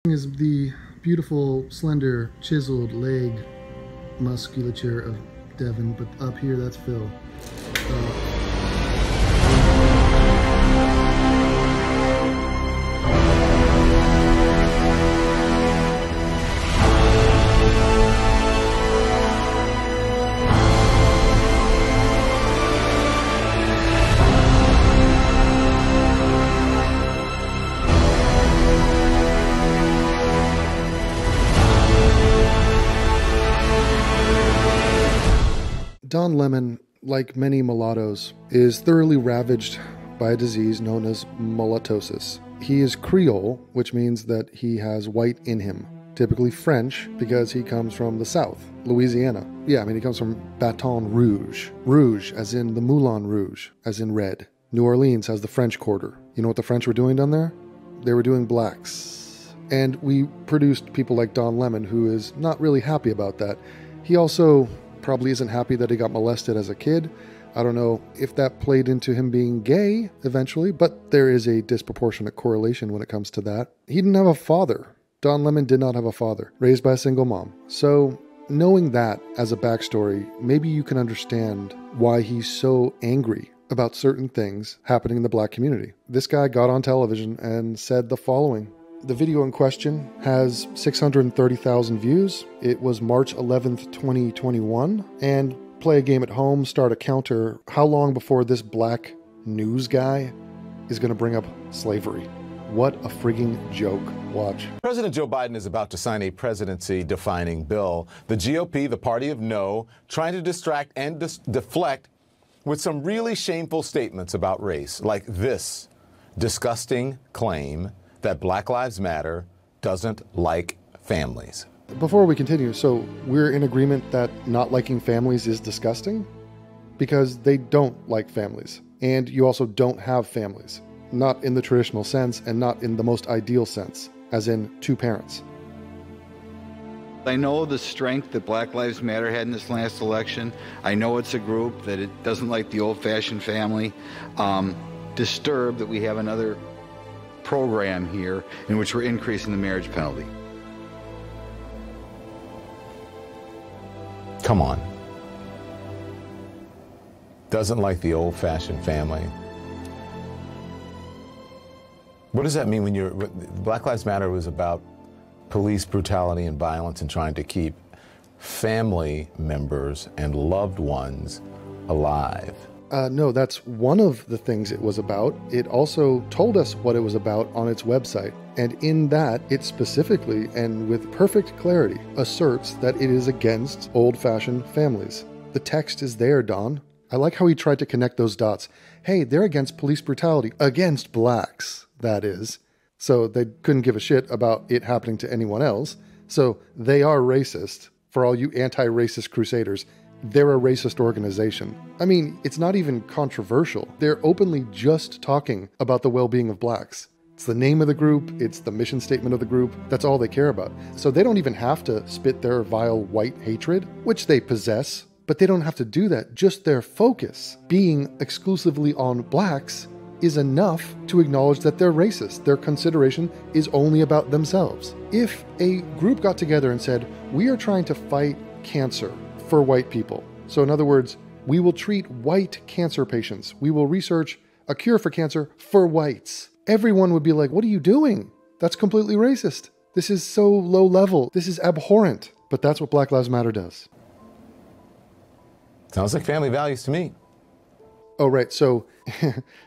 Is the beautiful, slender, chiseled leg musculature of Devin, but up here, that's Phil. Don Lemon, like many mulattoes, is thoroughly ravaged by a disease known as mulattosis. He is Creole, which means that he has white in him. Typically French, because he comes from the South, Louisiana. Yeah, I mean, he comes from Baton Rouge. Rouge, as in the Moulin Rouge, as in red. New Orleans has the French Quarter. You know what the French were doing down there? They were doing blacks. And we produced people like Don Lemon, who is not really happy about that. He also probably isn't happy that he got molested as a kid. I don't know if that played into him being gay eventually, but there is a disproportionate correlation when it comes to that. He didn't have a father. Don Lemon did not have a father, raised by a single mom. So knowing that as a backstory, maybe you can understand why he's so angry about certain things happening in the black community. This guy got on television and said the following. The video in question has 630,000 views. It was March 11th, 2021. And play a game at home, start a counter. How long before this black news guy is going to bring up slavery? What a frigging joke. Watch. President Joe Biden is about to sign a presidency-defining bill. The GOP, the party of no, trying to distract and deflect with some really shameful statements about race, like this disgusting claim that Black Lives Matter doesn't like families. Before we continue, so we're in agreement that not liking families is disgusting? Because they don't like families. And you also don't have families. Not in the traditional sense and not in the most ideal sense, as in two parents. I know the strength that Black Lives Matter had in this last election. I know it's a group that it doesn't like the old-fashioned family. Disturbed that we have another program here in which we're increasing the marriage penalty. Come on. Doesn't like the old-fashioned family. What does that mean when you're... Black Lives Matter was about police brutality and violence and trying to keep family members and loved ones alive. No, that's one of the things it was about. It also told us what it was about on its website. And in that, it specifically, and with perfect clarity, asserts that it is against old-fashioned families. The text is there, Don. I like how he tried to connect those dots. Hey, they're against police brutality. Against blacks, that is. So they couldn't give a shit about it happening to anyone else. So they are racist. For all you anti-racist crusaders, they're a racist organization. I mean, it's not even controversial. They're openly just talking about the well-being of blacks. It's the name of the group, it's the mission statement of the group, that's all they care about. So they don't even have to spit their vile white hatred, which they possess, but they don't have to do that. Just their focus, being exclusively on blacks, is enough to acknowledge that they're racist. Their consideration is only about themselves. If a group got together and said, we are trying to fight cancer for white people. So in other words, we will treat white cancer patients. We will research a cure for cancer for whites. Everyone would be like, what are you doing? That's completely racist. This is so low level. This is abhorrent. But that's what Black Lives Matter does. Sounds like family values to me. Oh, right. So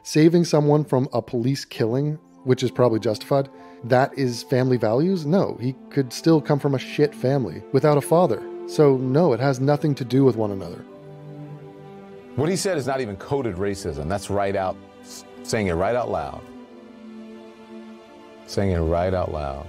saving someone from a police killing, which is probably justified, that is family values? No, he could still come from a shit family without a father. So no, it has nothing to do with one another. What he said is not even coded racism. That's right out, saying it right out loud. Saying it right out loud.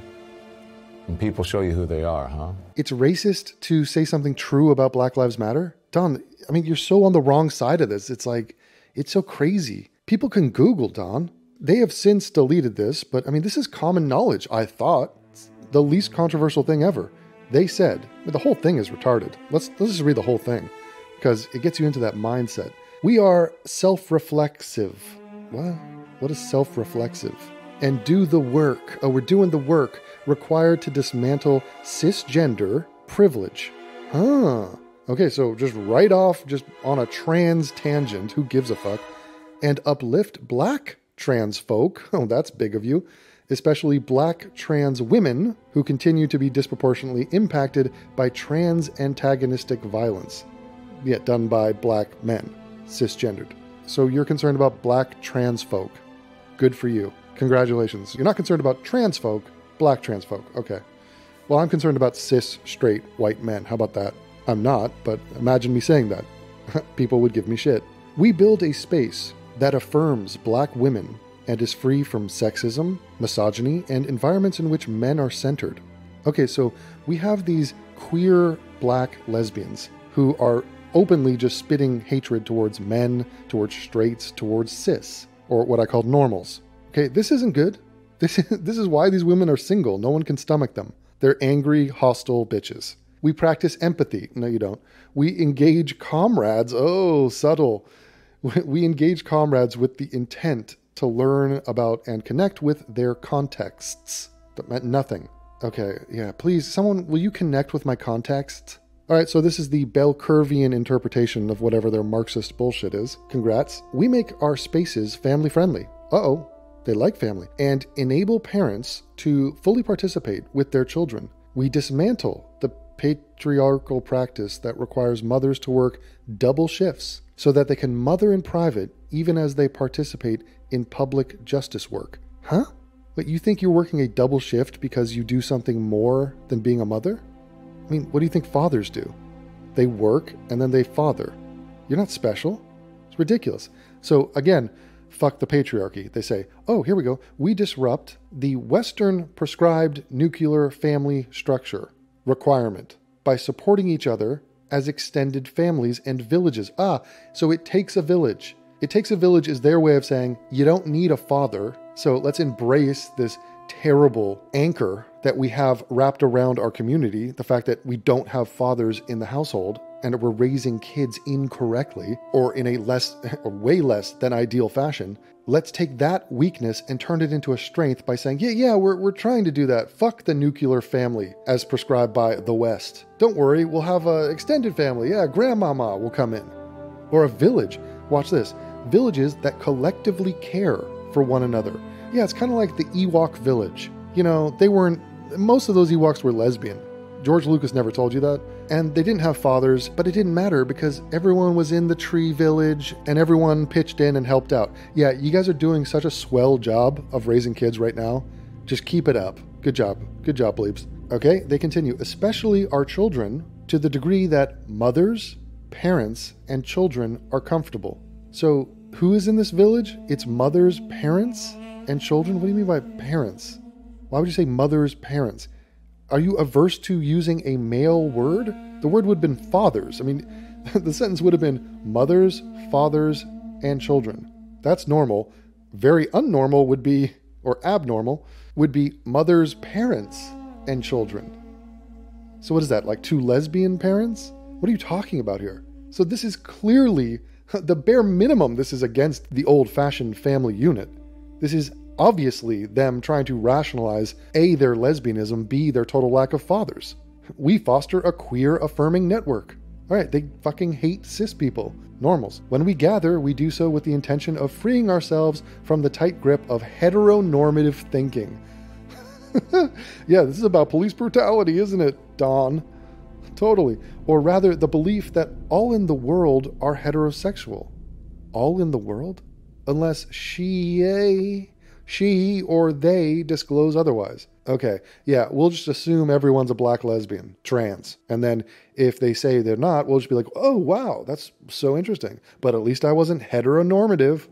And people show you who they are, huh? It's racist to say something true about Black Lives Matter? Don, I mean, you're so on the wrong side of this. It's like, it's so crazy. People can Google, Don. They have since deleted this, but I mean, this is common knowledge, I thought. It's the least controversial thing ever. They said, the whole thing is retarded. Let's just read the whole thing, because it gets you into that mindset. We are self-reflexive. What? What is self-reflexive? And do the work. Oh, we're doing the work required to dismantle cisgender privilege. Huh. Okay, so just right off, just on a trans tangent, who gives a fuck, and uplift black trans folk, oh, that's big of you, especially black trans women who continue to be disproportionately impacted by trans antagonistic violence, yet done by black men, cisgendered. So you're concerned about black trans folk. Good for you. Congratulations. You're not concerned about trans folk, black trans folk. Okay. Well, I'm concerned about cis, straight, white men. How about that? I'm not, but imagine me saying that. People would give me shit. We build a space that affirms black women and is free from sexism, misogyny, and environments in which men are centered. Okay, so we have these queer black lesbians who are openly just spitting hatred towards men, towards straights, towards cis, or what I call normals. Okay, this isn't good. This is why these women are single. No one can stomach them. They're angry, hostile bitches. We practice empathy. No, you don't. We engage comrades. Oh, subtle. We engage comrades with the intent to learn about and connect with their contexts. That meant nothing. Okay, yeah, please, someone, will you connect with my contexts? All right, so this is the bell curvian interpretation of whatever their Marxist bullshit is. Congrats. We make our spaces family-friendly. Uh-oh, they like family. And enable parents to fully participate with their children. We dismantle the patriarchal practice that requires mothers to work double shifts so that they can mother in private even as they participate in public justice work. Huh? But you think you're working a double shift because you do something more than being a mother? I mean, what do you think fathers do? They work and then they father. You're not special. It's ridiculous. So again, fuck the patriarchy. They say, oh, here we go. We disrupt the Western prescribed nuclear family structure requirement by supporting each other as extended families and villages. So it takes a village. It takes a village is their way of saying you don't need a father. So let's embrace this terrible anchor that we have wrapped around our community, the fact that we don't have fathers in the household and we're raising kids incorrectly or in a way less than ideal fashion. Let's take that weakness and turn it into a strength by saying, yeah, we're trying to do that. Fuck the nuclear family as prescribed by the West. Don't worry, we'll have an extended family. Yeah, grandmama will come in. Or a village. Watch this. Villages that collectively care for one another. Yeah, it's kind of like the Ewok village. You know, most of those Ewoks were lesbian. George Lucas never told you that. And they didn't have fathers, but it didn't matter because everyone was in the tree village and everyone pitched in and helped out. Yeah, you guys are doing such a swell job of raising kids right now. Just keep it up. Good job. Good job, bleeps. Okay, they continue. Especially our children, to the degree that mothers, parents, and children are comfortable. So who is in this village? It's mothers, parents, and children? What do you mean by parents? Why would you say mothers, parents? Are you averse to using a male word? The word would have been fathers. I mean, the sentence would have been mothers, fathers, and children. That's normal. Very unnormal would be, or abnormal, would be mothers, parents, and children. So what is that, like two lesbian parents? What are you talking about here? So this is clearly, the bare minimum, this is against the old-fashioned family unit. This is obviously them trying to rationalize A, their lesbianism, B, their total lack of fathers. We foster a queer affirming network. All right, they fucking hate cis people, normals. When we gather, we do so with the intention of freeing ourselves from the tight grip of heteronormative thinking. Yeah, this is about police brutality, isn't it, Don? Totally. Or rather, the belief that all in the world are heterosexual. All in the world? Unless she or they disclose otherwise. Okay, yeah, we'll just assume everyone's a black lesbian, trans. And then if they say they're not, we'll just be like, oh, wow, that's so interesting. But at least I wasn't heteronormative.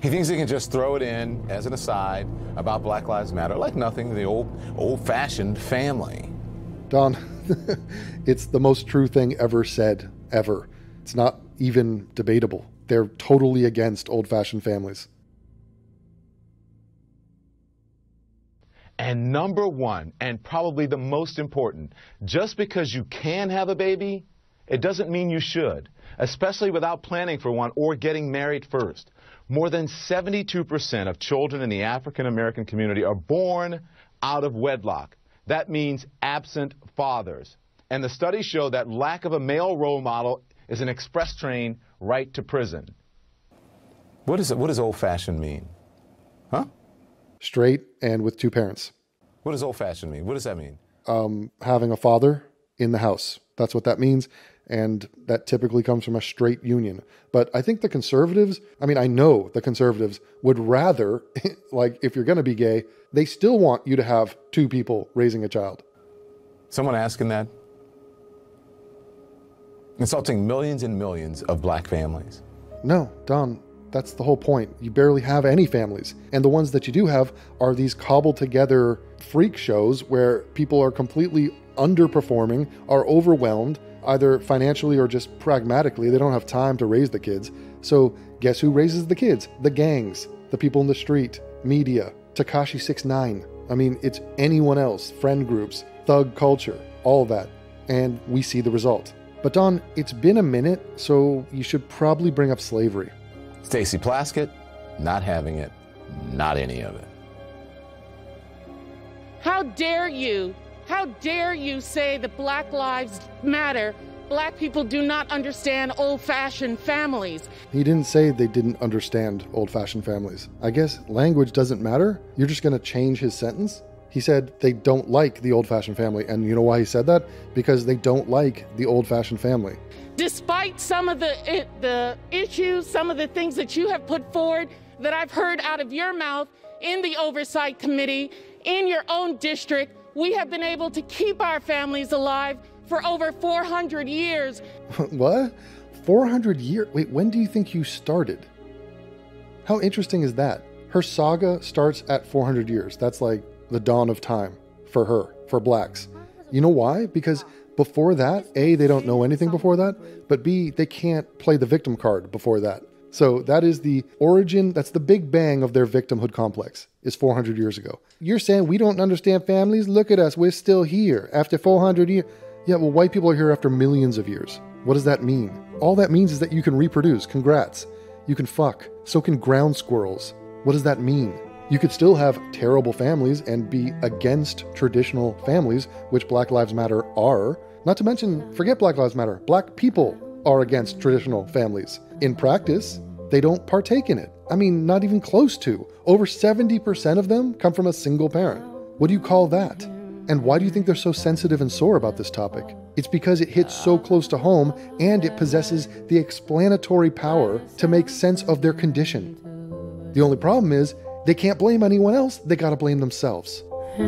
He thinks he can just throw it in as an aside about Black Lives Matter, like nothing, the old-fashioned family. Don, it's the most true thing ever said, ever. It's not even debatable. They're totally against old-fashioned families. And number one, and probably the most important, just because you can have a baby, it doesn't mean you should, especially without planning for one or getting married first. more than 72% of children in the African American community are born out of wedlock. That means absent fathers. And the studies show that lack of a male role model is an express train right to prison. What does old-fashioned mean? Huh? Straight and with two parents. What does old-fashioned mean? What does that mean? Having a father in the house. That's what that means. And that typically comes from a straight union. But I think the conservatives, I know the conservatives would rather, like, if you're going to be gay, they still want you to have two people raising a child. Someone asking that? Insulting millions and millions of black families. No, Don, that's the whole point. You barely have any families. And the ones that you do have are these cobbled together freak shows where people are completely underperforming, are overwhelmed, either financially or just pragmatically. They don't have time to raise the kids. So guess who raises the kids? The gangs, the people in the street, media, Tekashi 6ix9ine. It's anyone else, friend groups, thug culture, all that. And we see the result. But Don, it's been a minute, so you should probably bring up slavery. Stacey Plaskett, not having it, not any of it. How dare you? How dare you say that Black Lives Matter? Black people do not understand old-fashioned families. He didn't say they didn't understand old-fashioned families. I guess language doesn't matter. You're just going to change his sentence? He said they don't like the old-fashioned family. And you know why he said that? Because they don't like the old-fashioned family. Despite some of the issues, some of the things that you have put forward that I've heard out of your mouth in the Oversight Committee, in your own district, we have been able to keep our families alive for over 400 years. What? 400 years? Wait, when do you think you started? How interesting is that? Her saga starts at 400 years. That's like the dawn of time for her, for blacks. You know why? Because before that, A, they don't know anything before that, but B, they can't play the victim card before that. So that is the origin, that's the big bang of their victimhood complex, is 400 years ago. You're saying we don't understand families? Look at us, we're still here after 400 years. Yeah, well, white people are here after millions of years. What does that mean? All that means is that you can reproduce. Congrats. You can fuck. So can ground squirrels. What does that mean? You could still have terrible families and be against traditional families, which Black Lives Matter are. Not to mention, forget Black Lives Matter, black people are against traditional families. In practice, they don't partake in it. Not even close to. Over 70% of them come from a single parent. What do you call that? And why do you think they're so sensitive and sore about this topic? It's because it hits so close to home and it possesses the explanatory power to make sense of their condition. The only problem is they can't blame anyone else. They gotta blame themselves. The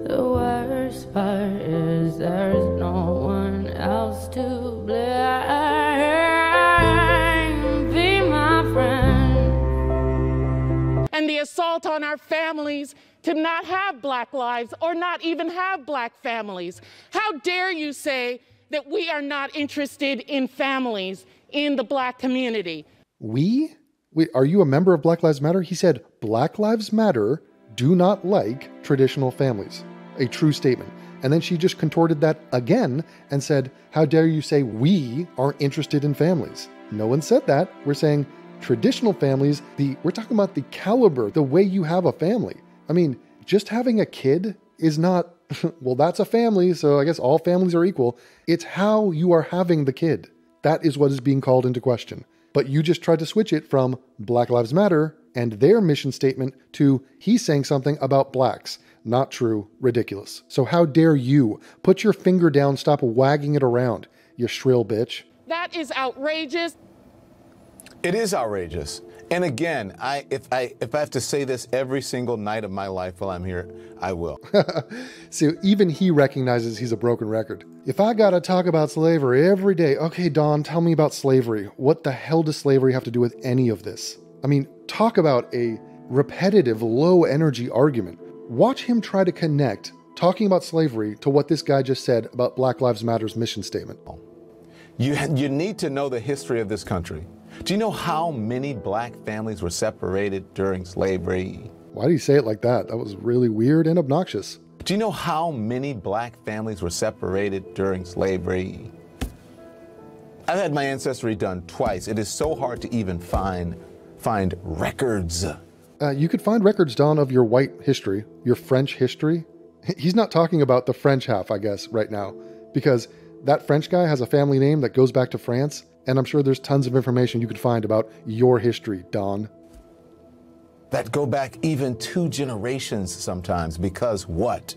worst part is there's no one else to blame. Be my friend. And the assault on our families to not have black lives or not even have black families. How dare you say that we are not interested in families in the black community? We? Wait, are you a member of Black Lives Matter? He said, Black Lives Matter do not like traditional families. A true statement. And then she just contorted that again and said, how dare you say we aren't interested in families? No one said that. We're saying traditional families, we're talking about the caliber, the way you have a family. Just having a kid is not, well, that's a family, so I guess all families are equal. It's how you are having the kid. That is what is being called into question. But you just tried to switch it from Black Lives Matter and their mission statement to he's saying something about blacks. Not true, ridiculous. So how dare you? Put your finger down, stop wagging it around, you shrill bitch. That is outrageous. It is outrageous. And again, if I have to say this every single night of my life while I'm here, I will. So even he recognizes he's a broken record. If I gotta talk about slavery every day, okay, Don, tell me about slavery. What the hell does slavery have to do with any of this? Talk about a repetitive, low energy argument. Watch him try to connect talking about slavery to what this guy just said about Black Lives Matter's mission statement. You need to know the history of this country. Do you know how many black families were separated during slavery? Why do you say it like that? That was really weird and obnoxious. Do you know how many black families were separated during slavery? I've had my ancestry done twice. It is so hard to even find records. You could find records, Don, of your white history, your French history. He's not talking about the French half, I guess, right now, because that French guy has a family name that goes back to France, and I'm sure there's tons of information you could find about your history, Don. That go back even 2 generations sometimes, because what?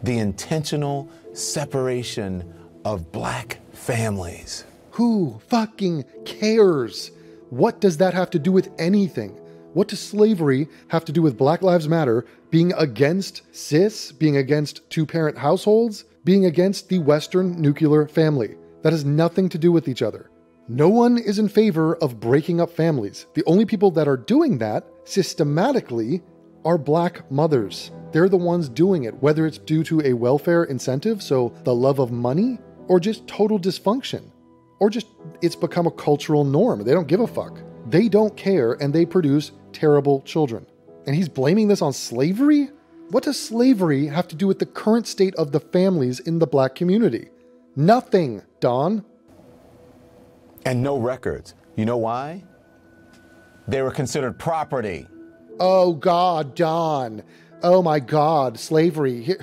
The intentional separation of black families. Who fucking cares? What does that have to do with anything? What does slavery have to do with Black Lives Matter, being against cis, being against 2-parent households, being against the Western nuclear family? That has nothing to do with each other. No one is in favor of breaking up families. The only people that are doing that systematically are black mothers. They're the ones doing it, whether it's due to a welfare incentive, so the love of money, or just total dysfunction, or just it's become a cultural norm. They don't give a fuck. They don't care, and they produce terrible children. And he's blaming this on slavery? What does slavery have to do with the current state of the families in the black community? Nothing, Don. And no records. You know why? They were considered property. Oh God, Don. Oh my God, slavery.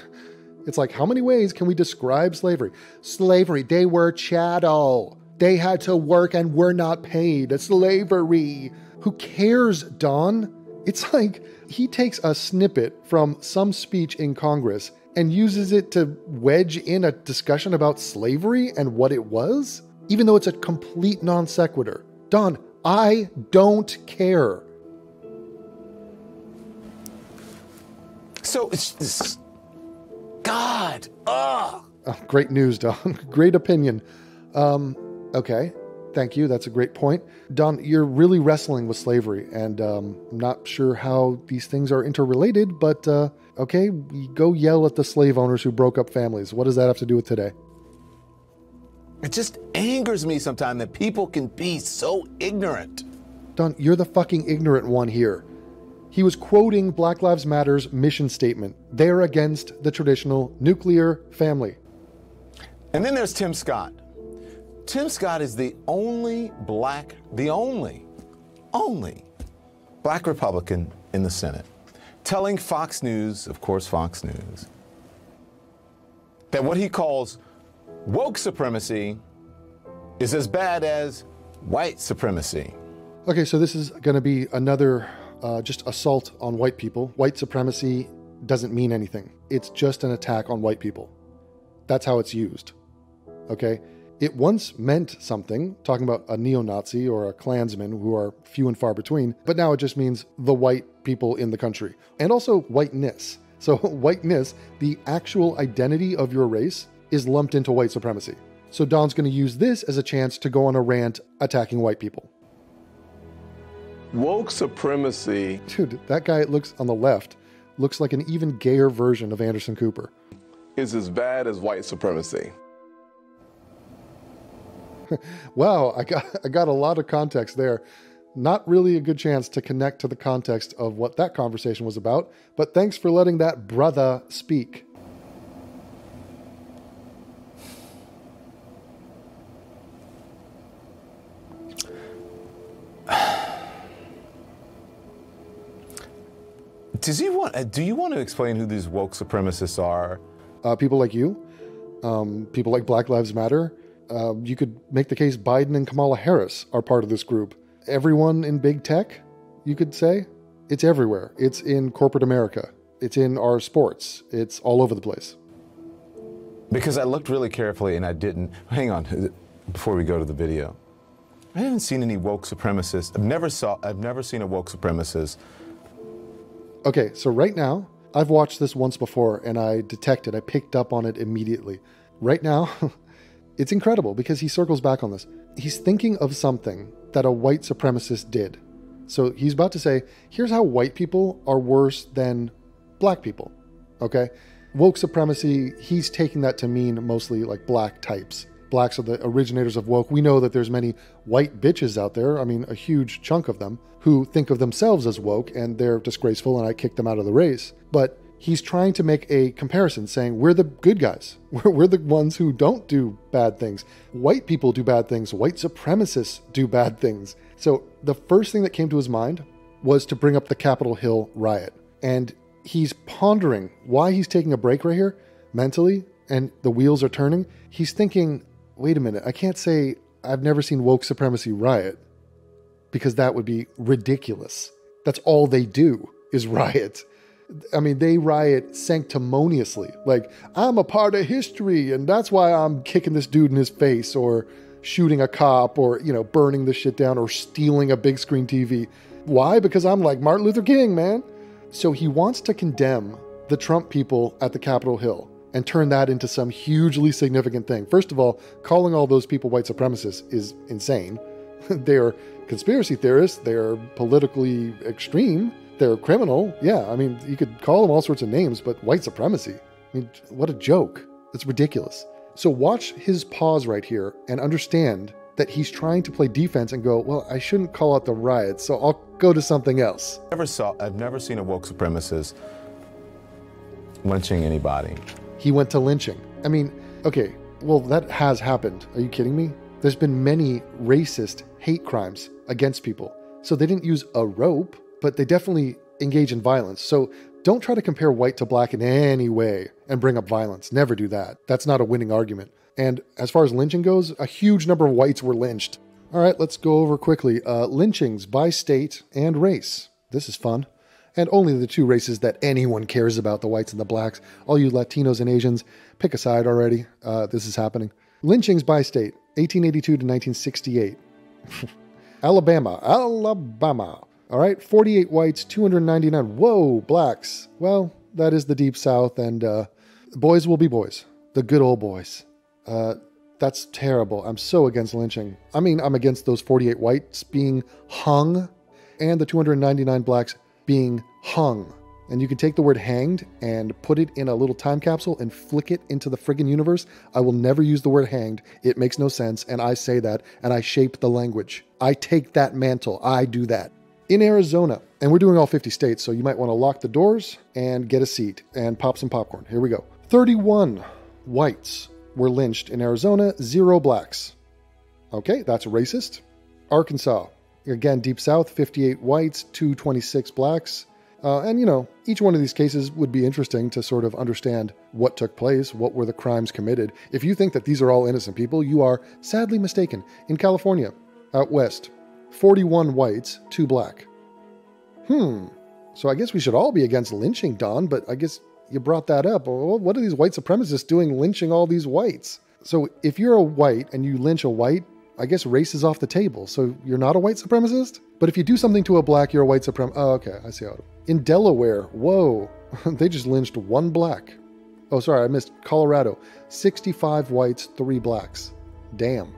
It's like, how many ways can we describe slavery? Slavery, they were chattel. They had to work and were not paid. It's slavery. Who cares, Don? It's like he takes a snippet from some speech in Congress and uses it to wedge in a discussion about slavery and what it was, even though it's a complete non sequitur. Don, I don't care. So it's God. Ugh. Oh, great news, Don. Great opinion. Okay. Thank you. That's a great point. Don, you're really wrestling with slavery, and I'm not sure how these things are interrelated, but okay, go yell at the slave owners who broke up families. What does that have to do with today? It just angers me sometimes that people can be so ignorant. Don, you're the fucking ignorant one here. He was quoting Black Lives Matter's mission statement. They're against the traditional nuclear family. And then there's Tim Scott. Tim Scott is the only black Republican in the Senate, telling Fox News, of course Fox News, that what he calls woke supremacy is as bad as white supremacy. Okay, so this is going to be another just assault on white people. White supremacy doesn't mean anything. It's just an attack on white people. That's how it's used. Okay? It once meant something, talking about a neo-Nazi or a Klansman, who are few and far between, but now it just means the white people in the country. And also whiteness. So whiteness, the actual identity of your race, is lumped into white supremacy. So Don's going to use this as a chance to go on a rant attacking white people. Woke supremacy. Dude, that guy looks on the left looks like an even gayer version of Anderson Cooper. Is as bad as white supremacy. Wow, I got a lot of context there. Not really a good chance to connect to the context of what that conversation was about, but thanks for letting that brother speak. Do you want to explain who these woke supremacists are? People like you, people like Black Lives Matter. You could make the case Biden and Kamala Harris are part of this group. Everyone in big tech, you could say. It's everywhere. It's in corporate America. It's in our sports. It's all over the place. Because I looked really carefully and I didn't. Hang on, before we go to the video. I haven't seen any woke supremacists. I've never seen a woke supremacist. Okay, so right now, I've watched this once before and I picked up on it immediately. Right now, it's incredible because he circles back on this. He's thinking of something that a white supremacist did. So he's about to say, here's how white people are worse than black people, okay? Woke supremacy, he's taking that to mean mostly like black types. Blacks are the originators of woke. We know that there's many white bitches out there, I mean, a huge chunk of them, who think of themselves as woke and they're disgraceful and I kick them out of the race. But He's trying to make a comparison saying we're the good guys. We're the ones who don't do bad things. White people do bad things. White supremacists do bad things. So the first thing that came to his mind was to bring up the Capitol Hill riot. And he's pondering why he's taking a break right here mentally, and the wheels are turning. He's thinking, wait a minute, I can't say I've never seen woke supremacy riot because that would be ridiculous. That's all they do is riot. I mean, they riot sanctimoniously. Like, I'm a part of history and that's why I'm kicking this dude in his face or shooting a cop or, burning the shit down or stealing a big screen TV. Why? Because I'm like Martin Luther King, man. So he wants to condemn the Trump people at the Capitol Hill and turn that into some hugely significant thing. First of all, calling all those people white supremacists is insane. They are conspiracy theorists. They are politically extreme. They're criminal. Yeah, I mean, you could call them all sorts of names, but white supremacy, I mean, what a joke. It's ridiculous. So watch his pause right here and understand that he's trying to play defense and go, well, I shouldn't call out the riots, so I'll go to something else. I've never seen a woke supremacist lynching anybody. He went to lynching. I mean, okay, well, that has happened. Are you kidding me? There's been many racist hate crimes against people. So they didn't use a rope, but they definitely engage in violence. So don't try to compare white to black in any way and bring up violence. Never do that. That's not a winning argument. And as far as lynching goes, a huge number of whites were lynched. All right, let's go over quickly. Lynchings by state and race. This is fun. And only the two races that anyone cares about, the whites and the blacks. All you Latinos and Asians, pick a side already. This is happening. Lynchings by state, 1882 to 1968. Alabama. All right, 48 whites, 299. Whoa, blacks. Well, that is the Deep South, and boys will be boys. The good old boys. That's terrible. I'm so against lynching. I mean, I'm against those 48 whites being hung and the 299 blacks being hung. And you can take the word hanged and put it in a little time capsule and flick it into the friggin' universe. I will never use the word hanged. It makes no sense, and I say that, and I shape the language. I take that mantle. I do that. In Arizona, and we're doing all 50 states, so you might want to lock the doors and get a seat and pop some popcorn. Here we go. 31 whites were lynched in Arizona, 0 blacks. Okay, that's racist. Arkansas, again, Deep South, 58 whites, 226 blacks. And, each one of these cases would be interesting to sort of understand what took place, what were the crimes committed. If you think that these are all innocent people, you are sadly mistaken. In California, out west, 41 whites, 2 black. So I guess we should all be against lynching, Don, but I guess you brought that up. Well, what are these white supremacists doing lynching all these whites? So if you're a white and you lynch a white, I guess race is off the table. So you're not a white supremacist? But if you do something to a black, you're a white supremacist. Oh, okay, I see how it is. In Delaware, whoa, they just lynched 1 black. Oh, sorry, I missed Colorado. 65 whites, 3 blacks. Damn.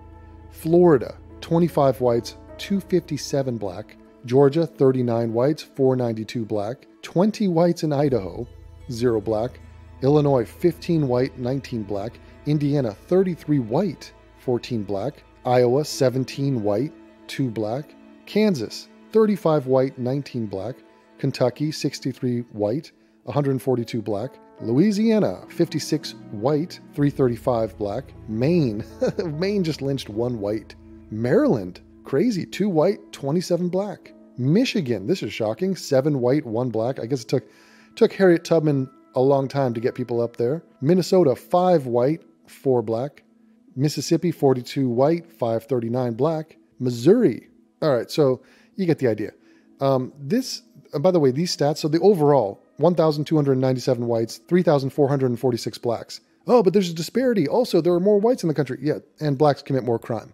Florida, 25 whites, 257 black. Georgia, 39 whites, 492 black. 20 whites in Idaho, 0 black. Illinois, 15 white, 19 black. Indiana, 33 white, 14 black. Iowa, 17 white, 2 black. Kansas, 35 white, 19 black. Kentucky, 63 white, 142 black. Louisiana, 56 white, 335 black. Maine, Maine just lynched 1 white. Maryland, crazy, 2 white, 27 black. Michigan, this is shocking, 7 white, 1 black. I guess it took Harriet Tubman a long time to get people up there. Minnesota, 5 white, 4 black. Mississippi, 42 white, 539 black. Missouri. All right, so you get the idea. By the way, these stats, so the overall, 1,297 whites, 3,446 blacks. Oh, but there's a disparity. Also, there are more whites in the country. Yeah, and blacks commit more crime.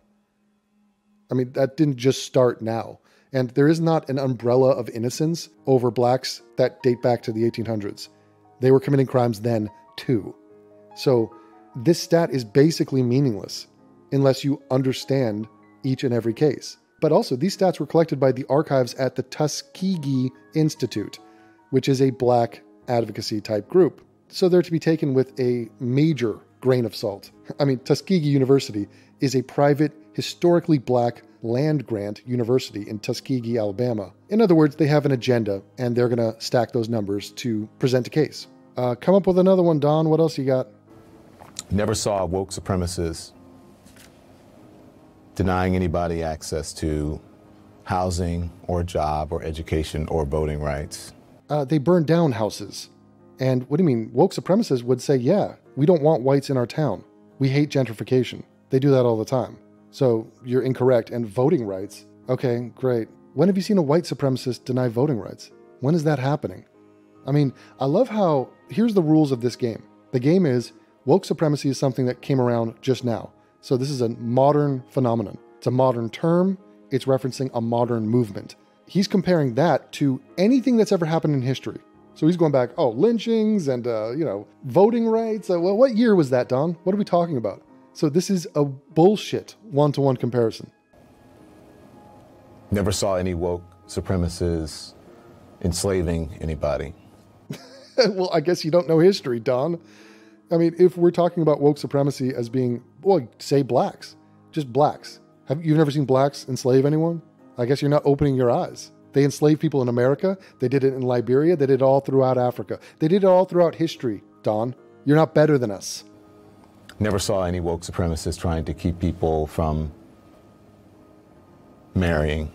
I mean, that didn't just start now. And there is not an umbrella of innocence over blacks that date back to the 1800s. They were committing crimes then, too. So this stat is basically meaningless unless you understand each and every case. But also, these stats were collected by the archives at the Tuskegee Institute, which is a black advocacy type group. So they're to be taken with a major grain of salt. I mean, Tuskegee University is a private, historically black land-grant university in Tuskegee, Alabama. In other words, they have an agenda, and they're going to stack those numbers to present a case. Come up with another one, Don. What else you got? Never saw woke supremacists denying anybody access to housing or job or education or voting rights. They burned down houses. And what do you mean? Woke supremacists would say, yeah, we don't want whites in our town. We hate gentrification. They do that all the time. So you're incorrect. And voting rights. Okay, great. When have you seen a white supremacist deny voting rights? When is that happening? I mean, I love how, here's the rules of this game. The game is, woke supremacy is something that came around just now. So this is a modern phenomenon. It's a modern term. It's referencing a modern movement. He's comparing that to anything that's ever happened in history. So he's going back, lynchings and, voting rights. Well, what year was that, Don? What are we talking about? So this is a bullshit one-to-one comparison. Never saw any woke supremacists enslaving anybody. Well, I guess you don't know history, Don. I mean, if we're talking about woke supremacy as being, say blacks, just blacks. You've never seen blacks enslave anyone? I guess you're not opening your eyes. They enslaved people in America. They did it in Liberia. They did it all throughout Africa. They did it all throughout history, Don. You're not better than us. Never saw any woke supremacists trying to keep people from marrying.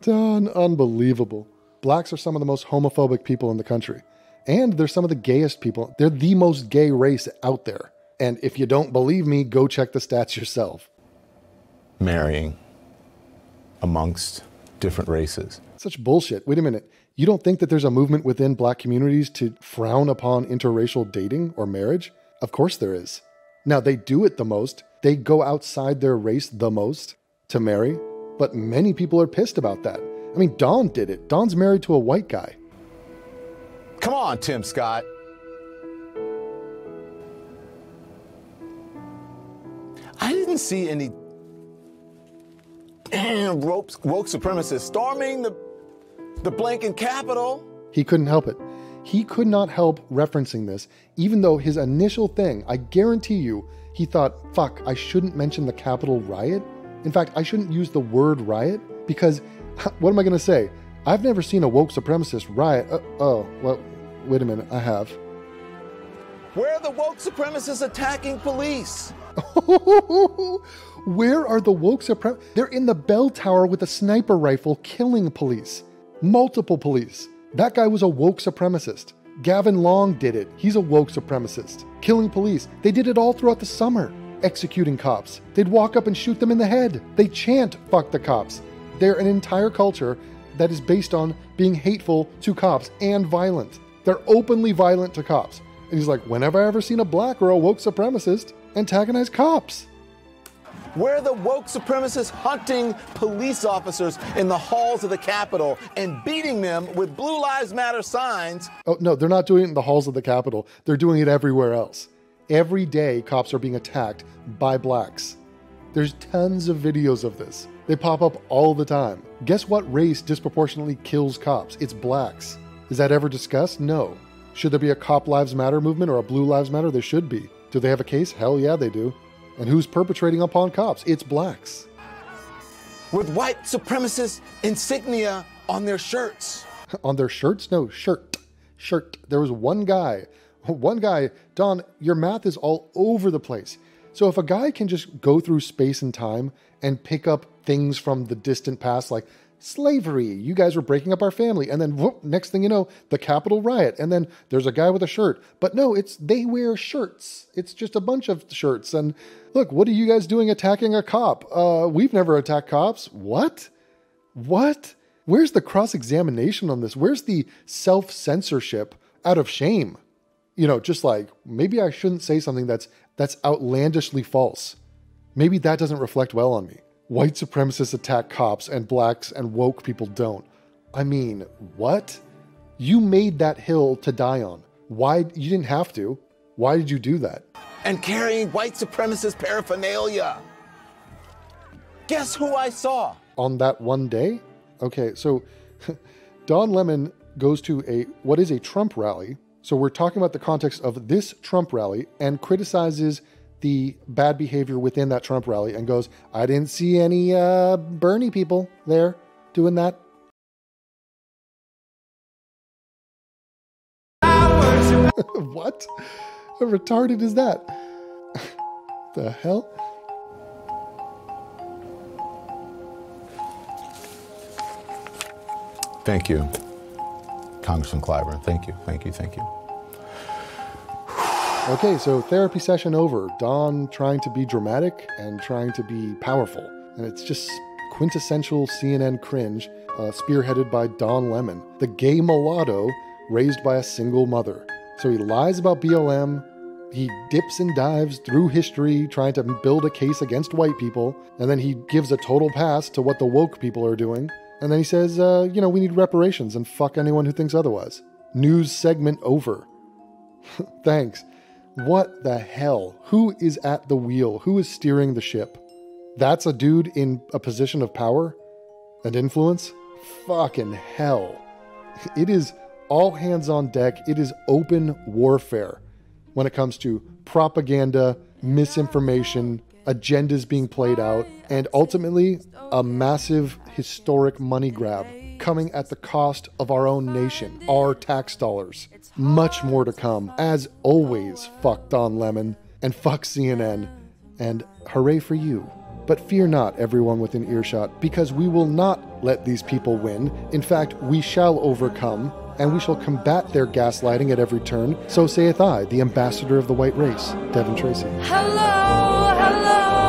Don, unbelievable. Blacks are some of the most homophobic people in the country. And they're some of the gayest people. They're the most gay race out there. And if you don't believe me, go check the stats yourself. Marrying amongst different races. Such bullshit. Wait a minute. You don't think that there's a movement within black communities to frown upon interracial dating or marriage? Of course there is. Now, they do it the most. They go outside their race the most to marry. But many people are pissed about that. I mean, Don did it. Don's married to a white guy. Come on, Tim Scott. I didn't see any woke supremacists storming the blanking Capitol. He couldn't help it. He could not help referencing this, even though his initial thing, I guarantee you, he thought, fuck, I shouldn't mention the Capitol riot. In fact, I shouldn't use the word riot because what am I going to say? I've never seen a woke supremacist riot. Well, wait a minute. I have. Where are the woke supremacists attacking police? Where are the woke supremacists? They're in the bell tower with a sniper rifle killing police. Multiple police. That guy was a woke supremacist. Gavin Long did it. He's a woke supremacist. Killing police. They did it all throughout the summer. Executing cops. They'd walk up and shoot them in the head. They chant, fuck the cops. They're an entire culture that is based on being hateful to cops and violent. They're openly violent to cops. And he's like, whenever I ever seen a black or a woke supremacist antagonize cops. Where are the woke supremacists hunting police officers in the halls of the Capitol and beating them with Blue Lives Matter signs? Oh, no, they're not doing it in the halls of the Capitol. They're doing it everywhere else. Every day, cops are being attacked by blacks. There's tons of videos of this. They pop up all the time. Guess what race disproportionately kills cops? It's blacks. Is that ever discussed? No. Should there be a Cop Lives Matter movement or a Blue Lives Matter? There should be. Do they have a case? Hell yeah, they do. And who's perpetrating upon cops? It's blacks. With white supremacist insignia on their shirts. On their shirts? No, shirt. Shirt. There was one guy, Don, your math is all over the place. So if a guy can just go through space and time and pick up things from the distant past, like slavery, you guys were breaking up our family, and then whoop, next thing you know, the Capitol riot, and then there's a guy with a shirt. But no, they wear shirts. It's just a bunch of shirts. And look, what are you guys doing attacking a cop? We've never attacked cops. What? Where's the cross-examination on this? Where's the self-censorship out of shame? Just like, maybe I shouldn't say something that's outlandishly false. Maybe that doesn't reflect well on me. White supremacists attack cops and blacks and woke people don't. I mean, what? You made that hill to die on. Why? You didn't have to. Why did you do that? And carrying white supremacist paraphernalia. Guess who I saw? On that one day? Okay, so Don Lemon goes to what is a Trump rally. So we're talking about the context of this Trump rally and criticizes the bad behavior within that Trump rally and goes, I didn't see any Bernie people there doing that. What? How retarded is that? The hell? Thank you, Congressman Clyburn. Thank you, thank you, thank you. Okay, so therapy session over. Don trying to be dramatic and trying to be powerful. And it's just quintessential CNN cringe, spearheaded by Don Lemon, the gay mulatto raised by a single mother. So he lies about BLM, he dips and dives through history trying to build a case against white people, and then he gives a total pass to what the woke people are doing. And then he says, we need reparations and fuck anyone who thinks otherwise. News segment over. Thanks. What the hell? Who is at the wheel? Who is steering the ship? That's a dude in a position of power and influence? Fucking hell. It is all hands on deck. It is open warfare when it comes to propaganda, misinformation, agendas being played out, and ultimately a massive historic money grab coming at the cost of our own nation, our tax dollars. Much more to come. As always, fuck Don Lemon and fuck CNN, and hooray for you. But fear not, everyone within earshot, because we will not let these people win. In fact, we shall overcome, and we shall combat their gaslighting at every turn. So saith I, the ambassador of the white race, Devin Tracy. Hello, hello.